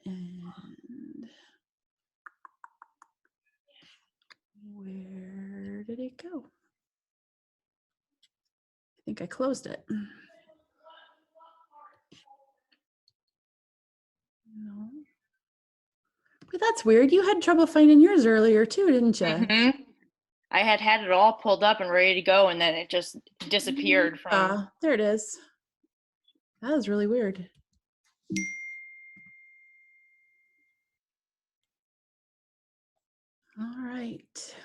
And where did it go? I think I closed it. No. But that's weird. You had trouble finding yours earlier too, didn't you? Mm-hmm. I had it all pulled up and ready to go, and then it just disappeared from. There it is. That was really weird. All right.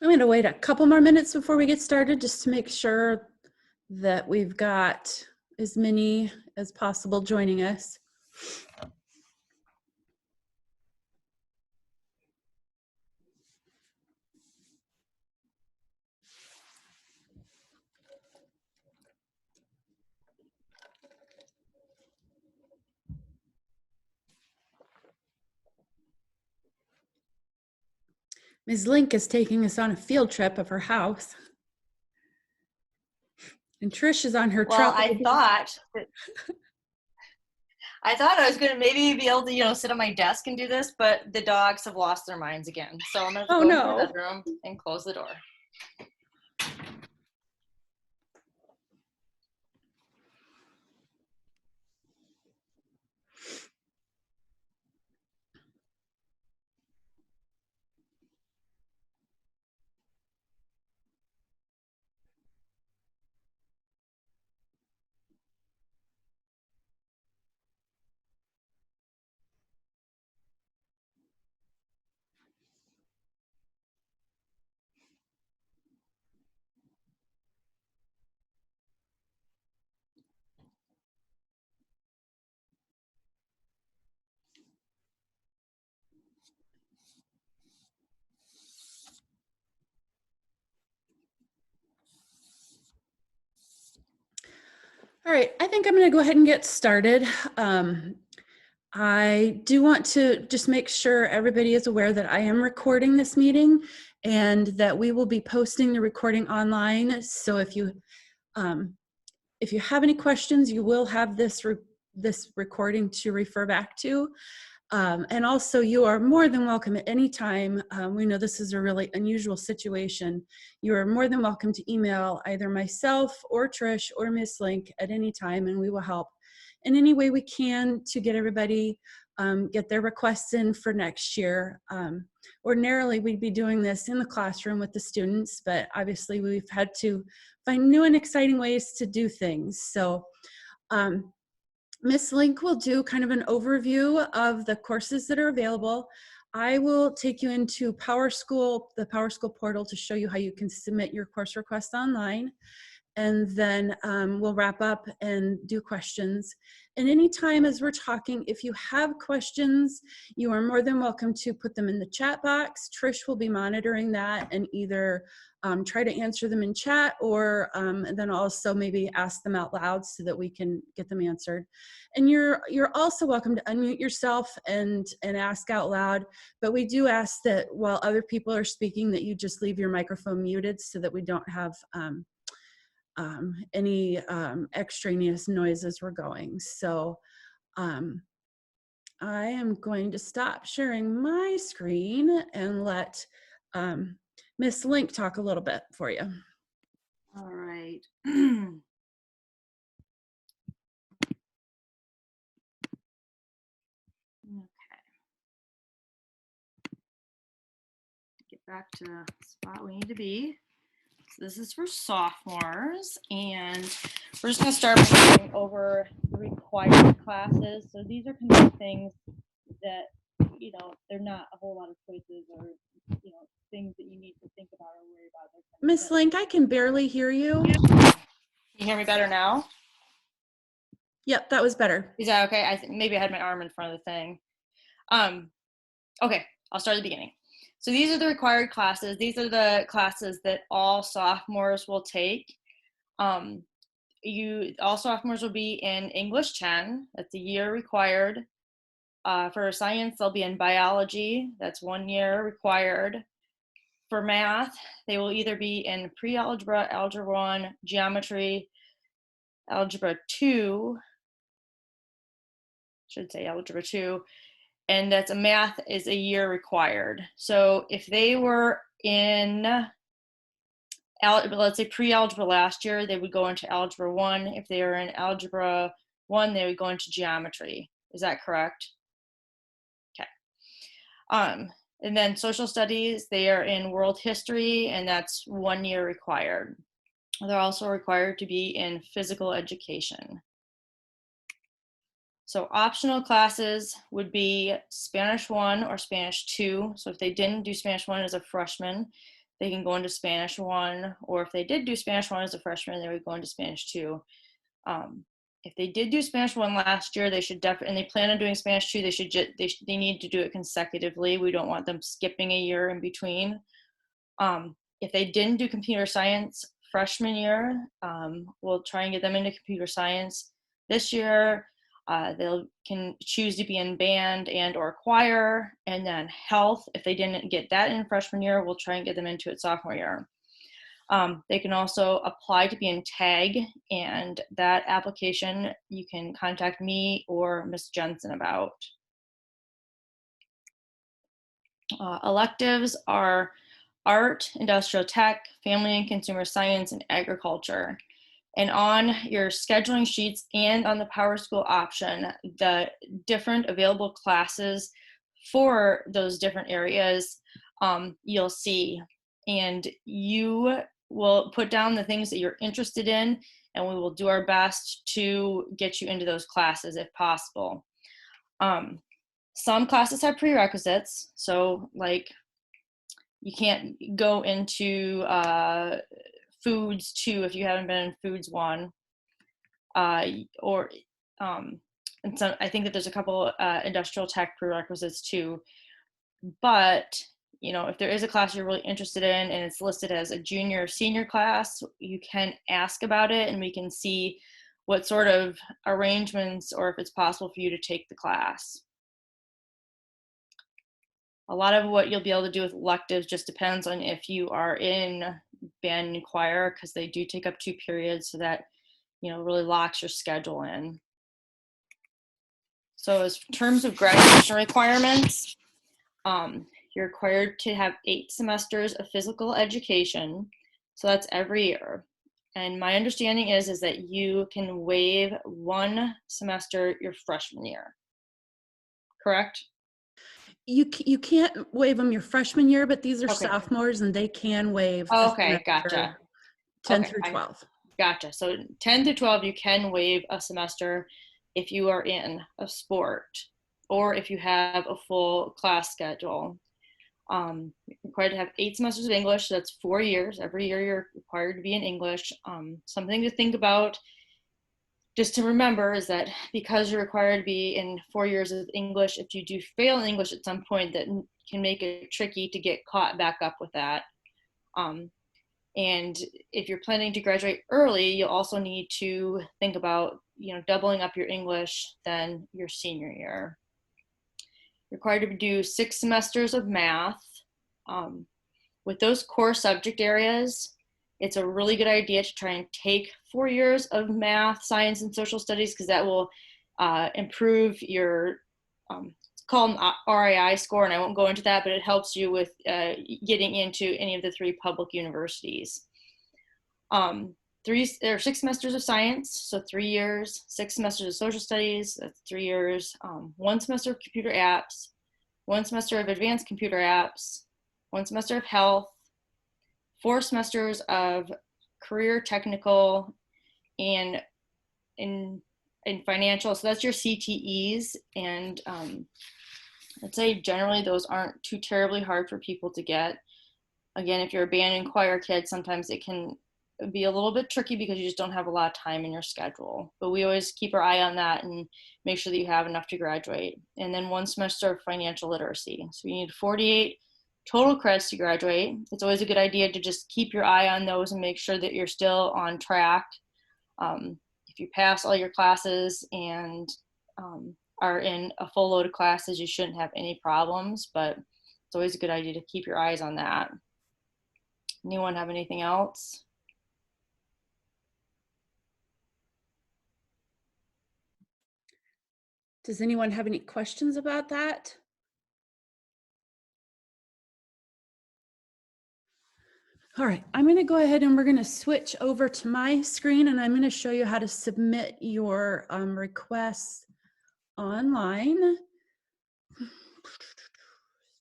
I'm going to wait a couple more minutes before we get started just to make sure that we've got as many as possible joining us. Ms. Link is taking us on a field trip of her house. And Trish is on her Well, tropical I thought I was gonna maybe be able to, sit on my desk and do this, but the dogs have lost their minds again. So I'm gonna go into my bedroom and close the door. All right, I think I'm going to go ahead and get started. I do want to just make sure everybody is aware that I am recording this meeting and that we will be posting the recording online. So if you have any questions, you will have this recording to refer back to. And also, you are more than welcome at any time. We know this is a really unusual situation. You are more than welcome to email either myself or Trish or Miss Link at any time, and we will help in any way we can to get everybody get their requests in for next year. Ordinarily, we'd be doing this in the classroom with the students, but obviously we've had to find new and exciting ways to do things. So Miss Link will do kind of an overview of the courses that are available. I will take you into the PowerSchool portal to show you how you can submit your course request online. And then we'll wrap up and do questions. And anytime as we're talking, if you have questions, you are more than welcome to put them in the chat box. Trish will be monitoring that and either try to answer them in chat or and then also maybe ask them out loud so that we can get them answered. And you're also welcome to unmute yourself and ask out loud, but we do ask that while other people are speaking that you just leave your microphone muted so that we don't have any extraneous noise as we're going. So I am going to stop sharing my screen and let Miss Link talk a little bit for you. All right. Okay. Get back to the spot we need to be. So this is for sophomores, and we're just going to start by going over the required classes. So these are kind of things that, they're not a whole lot of choices or, things that you need to think about or worry about. Miss Link, I can barely hear you. Can you hear me better now? Yep, that was better. Is that okay? I think maybe I had my arm in front of the thing. Okay, I'll start at the beginning. So these are the required classes. These are the classes that all sophomores will take. All sophomores will be in English 10. That's a year required. For science, they'll be in biology. That's 1 year required. For math, they will either be in pre-algebra, algebra 1, geometry, algebra 2, should say algebra 2, and that's math is a year required. So if they were in, let's say pre-algebra last year, they would go into algebra 1. If they were in algebra 1, they would go into geometry. Is that correct? Okay. And then social studies, they are in world history, and that's 1 year required. They're also required to be in physical education. So optional classes would be Spanish 1 or Spanish 2. So if they didn't do Spanish 1 as a freshman, they can go into Spanish 1, or if they did do Spanish 1 as a freshman, they would go into Spanish 2. If they did do Spanish 1 last year, they should definitely, and they plan on doing Spanish 2, they need to do it consecutively. We don't want them skipping a year in between. If they didn't do computer science freshman year, we'll try and get them into computer science this year. They can choose to be in band and or choir, and then health. If they didn't get that in freshman year, we'll try and get them into it sophomore year. They can also apply to be in TAG, and that application you can contact me or Ms. Jensen about. Electives are art, industrial tech, family and consumer science, and agriculture. And on your scheduling sheets and on the PowerSchool option, the different available classes for those different areas you'll see. And you will put down the things that you're interested in, and we will do our best to get you into those classes if possible. Some classes have prerequisites, so like you can't go into foods 2 if you haven't been in foods 1, and so I think that there's a couple industrial tech prerequisites too. But if there is a class you're really interested in and it's listed as a junior or senior class, you can ask about it and we can see what sort of arrangements or if it's possible for you to take the class. A lot of what you'll be able to do with electives just depends on if you are in band and choir, because they do take up 2 periods, so that, you know, really locks your schedule in. So as in terms of graduation requirements, you're required to have 8 semesters of physical education. So that's every year. And my understanding is that you can waive 1 semester your freshman year. Correct? You can't waive them your freshman year, but these are Okay. sophomores and they can waive a Okay, gotcha. semester, 10 Okay, through 12. Gotcha. So 10 to 12, you can waive a semester if you are in a sport or if you have a full class schedule. You're required to have 8 semesters of English. So that's 4 years. Every year you're required to be in English. Something to think about, just to remember, is that because you're required to be in 4 years of English, if you do fail in English at some point, that can make it tricky to get caught back up with that. And if you're planning to graduate early, you'll also need to think about, you know, doubling up your English than your senior year. You're required to do 6 semesters of math. With those core subject areas, it's a really good idea to try and take 4 years of math, science, and social studies, because that will improve your it's called an RII score, and I won't go into that, but it helps you with getting into any of the 3 public universities. 6 semesters of science, so 3 years, 6 semesters of social studies, that's 3 years, 1 semester of computer apps, 1 semester of advanced computer apps, 1 semester of health, 4 semesters of career technical and in financial. So that's your CTEs, and I'd say generally those aren't too terribly hard for people to get. Again, if you're a band and choir kid, sometimes it can be a little bit tricky because you just don't have a lot of time in your schedule. But we always keep our eye on that and make sure that you have enough to graduate. And then 1 semester of financial literacy. So you need 48 total credits to graduate. It's always a good idea to just keep your eye on those and make sure that you're still on track. If you pass all your classes and are in a full load of classes, you shouldn't have any problems, but it's always a good idea to keep your eyes on that. Anyone have anything else? Does anyone have any questions about that? All right, I'm going to go ahead and we're going to switch over to my screen, and I'm going to show you how to submit your requests online.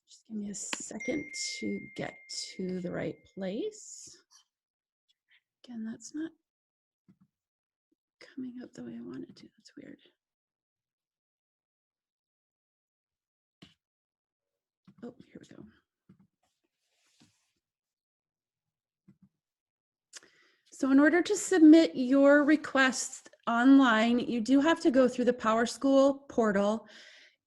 Just give me a second to get to the right place. Again, that's not coming up the way I want it to. That's weird. Oh, here we go. So in order to submit your request online, you do have to go through the PowerSchool portal.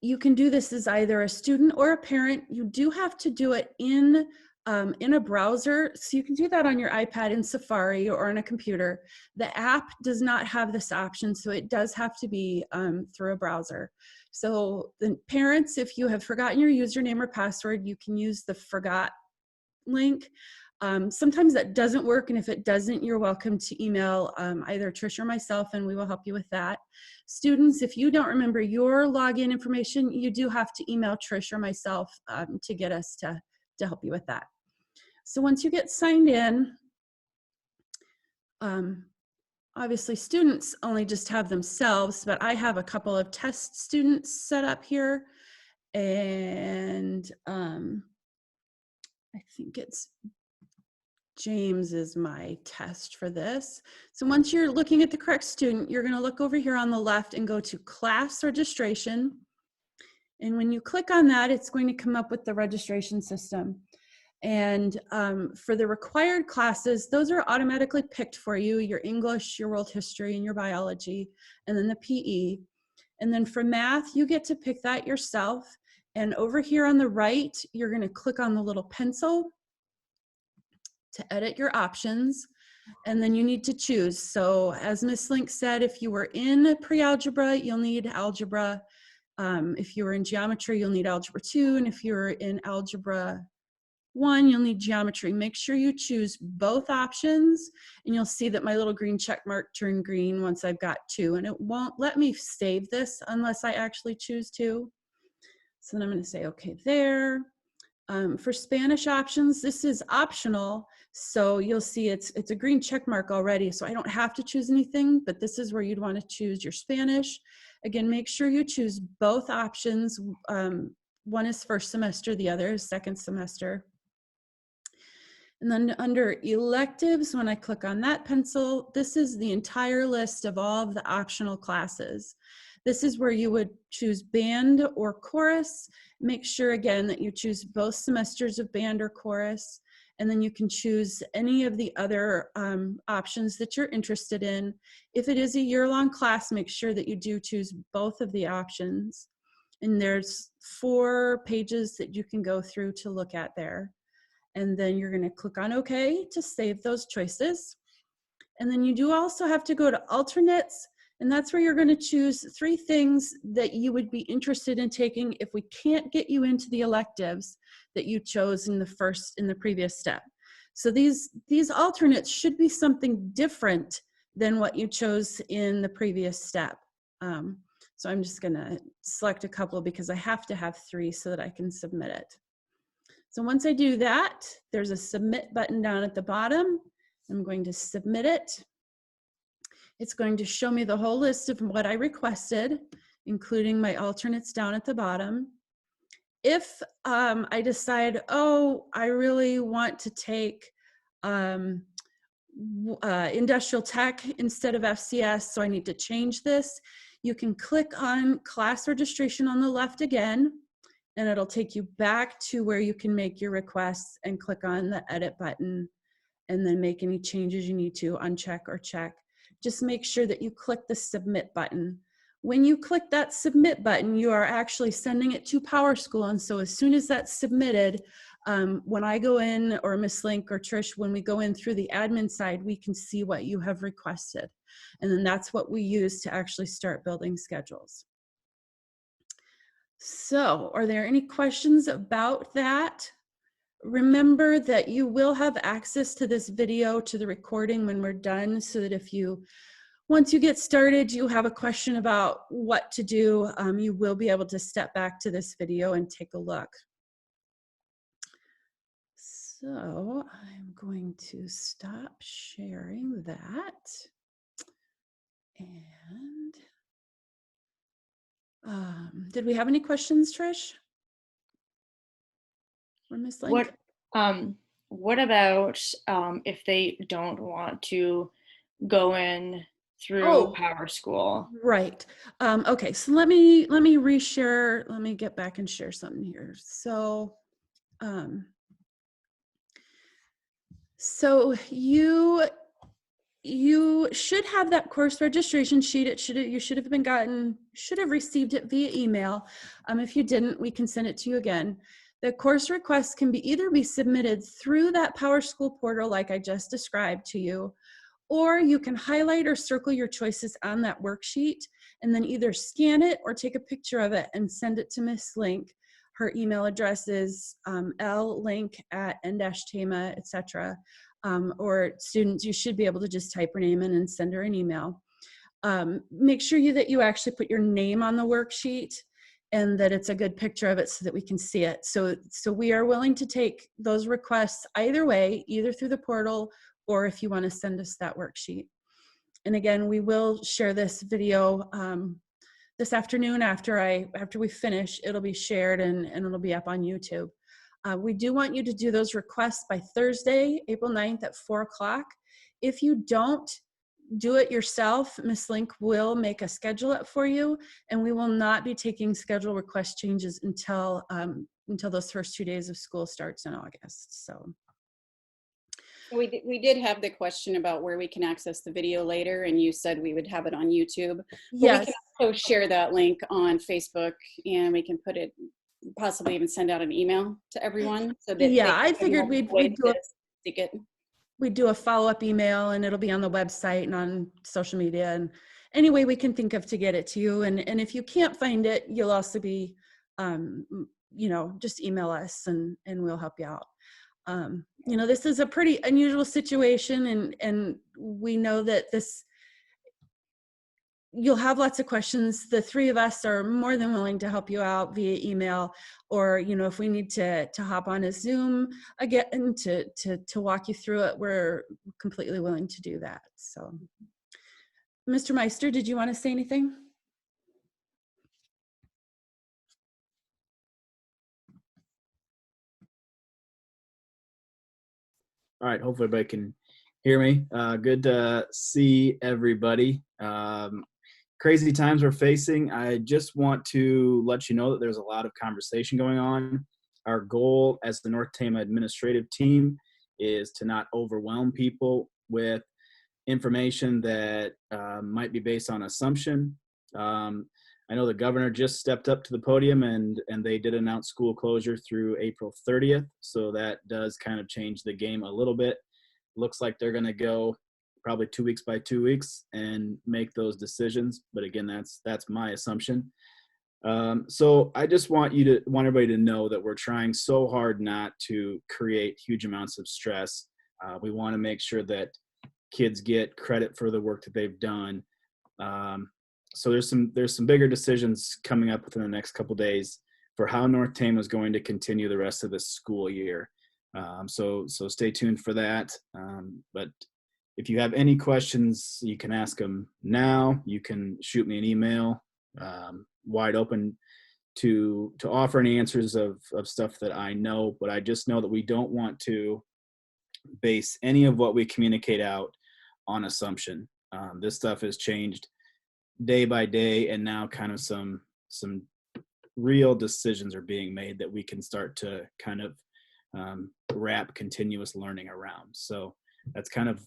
You can do this as either a student or a parent. You do have to do it in a browser. So you can do that on your iPad in Safari or on a computer. The app does not have this option, so it does have to be through a browser. So the parents, if you have forgotten your username or password, you can use the forgot link. Sometimes that doesn't work, and if it doesn't, you're welcome to email either Trish or myself, and we will help you with that. Students, if you don't remember your login information, you do have to email Trish or myself to get us to help you with that. So once you get signed in, obviously students only just have themselves, but I have a couple of test students set up here, and I think it's James is my test for this. So once you're looking at the correct student, you're going to look over here on the left and go to class registration. And when you click on that, it's going to come up with the registration system. And for the required classes, those are automatically picked for you: your English, your world history, and your biology, and then the PE. And then for math, you get to pick that yourself. And over here on the right, you're going to click on the little pencil to edit your options. and then you need to choose. So as Miss Link said, if you were in pre-algebra, you'll need algebra. If you were in geometry, you'll need algebra 2, and if you're in algebra 1, you'll need geometry. Make sure you choose both options, and you'll see that my little green check mark turned green once I've got 2, and it won't let me save this unless I actually choose to. So then I'm going to say okay there. For Spanish options, this is optional, so you'll see it's a green check mark already, so I don't have to choose anything, but this is where you'd want to choose your Spanish. Again, make sure you choose both options. One is first semester, the other is second semester. And then under electives, when I click on that pencil, this is the entire list of all of the optional classes. This is where you would choose band or chorus. Make sure again that you choose both semesters of band or chorus, and then you can choose any of the other options that you're interested in. If it is a year-long class, make sure that you do choose both of the options. And there's 4 pages that you can go through to look at there. And then you're going to click on OK to save those choices. And then you do also have to go to alternates, and that's where you're going to choose 3 things that you would be interested in taking if we can't get you into the electives that you chose in the previous step. So these alternates should be something different than what you chose in the previous step. So I'm just going to select a couple because I have to have 3 so that I can submit it. So once I do that, there's a submit button down at the bottom. I'm going to submit it. It's going to show me the whole list of what I requested, including my alternates down at the bottom. If I decide, oh, I really want to take industrial tech instead of FCS, so I need to change this, you can click on class registration on the left again, and it'll take you back to where you can make your requests and click on the edit button and then make any changes you need to, uncheck or check. Just make sure that you click the submit button. When you click that submit button, you are actually sending it to PowerSchool, and so as soon as that's submitted, when I go in, or Miss Link or Trish, when we go in through the admin side, we can see what you have requested. And then that's what we use to actually start building schedules. So, are there any questions about that? Remember that you will have access to this video, to the recording when we're done, so that if once you get started, you have a question about what to do, you will be able to step back to this video and take a look. So I'm going to stop sharing that. And did we have any questions, Trish? Or Miss Link? What about if they don't want to go in through PowerSchool? Right. Okay, so let me reshare. Let me get back and share something here. So so you should have that course registration sheet. You should have received it via email. If you didn't, we can send it to you again. The course requests can either be submitted through that PowerSchool portal like I just described to you, or you can highlight or circle your choices on that worksheet and then either scan it or take a picture of it and send it to Miss Link. Her email address is llink@n-tama, etc. Or students, you should be able to just type her name in and send her an email. Make sure that you actually put your name on the worksheet and that it's a good picture of it so that we can see it. So we are willing to take those requests either way, either through the portal or if you want to send us that worksheet. And again, we will share this video this afternoon after we finish. It'll be shared and it'll be up on YouTube. We do want you to do those requests by Thursday, April 9th at 4 o'clock. If you don't do it yourself, Ms. Link will make a schedule up for you, and we will not be taking schedule request changes until those first 2 days of school starts in August. So. We did have the question about where we can access the video later, and you said we would have it on YouTube. But yes. We can also share that link on Facebook, and we can put it, possibly even send out an email to everyone. So that yeah, I figured we'd we do a follow-up email, and it'll be on the website and on social media, and any way we can think of to get it to you. And if you can't find it, you'll also be, just email us, and we'll help you out. This is a pretty unusual situation, and we know that you'll have lots of questions. The three of us are more than willing to help you out via email, or if we need to hop on a Zoom again to walk you through it, we're completely willing to do that. So, Mr. Meister, did you want to say anything? All right, hopefully everybody can hear me. Good to see everybody. Crazy times we're facing. I just want to let you know that there's a lot of conversation going on. Our goal as the North Tama administrative team is to not overwhelm people with information that might be based on assumption. I know the governor just stepped up to the podium and they did announce school closure through April 30th. So that does kind of change the game a little bit. Looks like they're going to go probably 2 weeks by 2 weeks and make those decisions. But again, that's my assumption. So I just want everybody to know that we're trying so hard not to create huge amounts of stress. We want to make sure that kids get credit for the work that they've done. So there's some bigger decisions coming up within the next couple days for how North Tama is going to continue the rest of the school year. So stay tuned for that. But if you have any questions, you can ask them now. You can shoot me an email. Wide open to offer any answers of stuff that I know, but I just know that we don't want to base any of what we communicate out on assumption. This stuff has changed day by day, and now kind of some real decisions are being made that we can start to kind of wrap continuous learning around. So that's kind of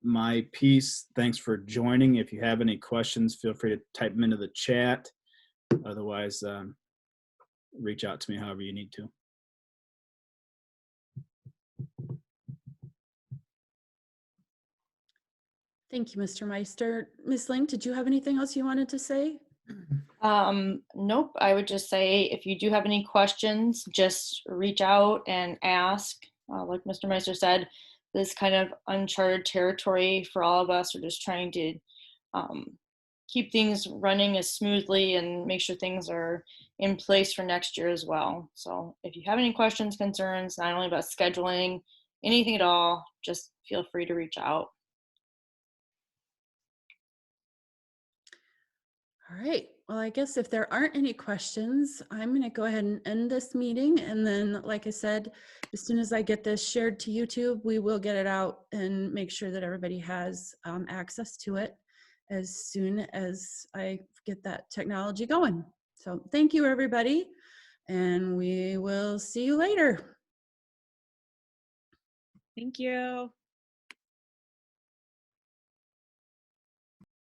my piece. Thanks for joining. If you have any questions, feel free to type them into the chat. Otherwise, reach out to me however you need to. Thank you, Mr. Meister. Ms. Link, did you have anything else you wanted to say? Nope. I would just say if you do have any questions, just reach out and ask. Like Mr. Meister said, this kind of uncharted territory for all of us. We're just trying to keep things running as smoothly and make sure things are in place for next year as well. So if you have any questions, concerns, not only about scheduling, anything at all, just feel free to reach out. All right. Well, I guess if there aren't any questions, I'm going to go ahead and end this meeting. And then, like I said, as soon as I get this shared to YouTube, we will get it out and make sure that everybody has access to it as soon as I get that technology going. So thank you, everybody. And we will see you later. Thank you.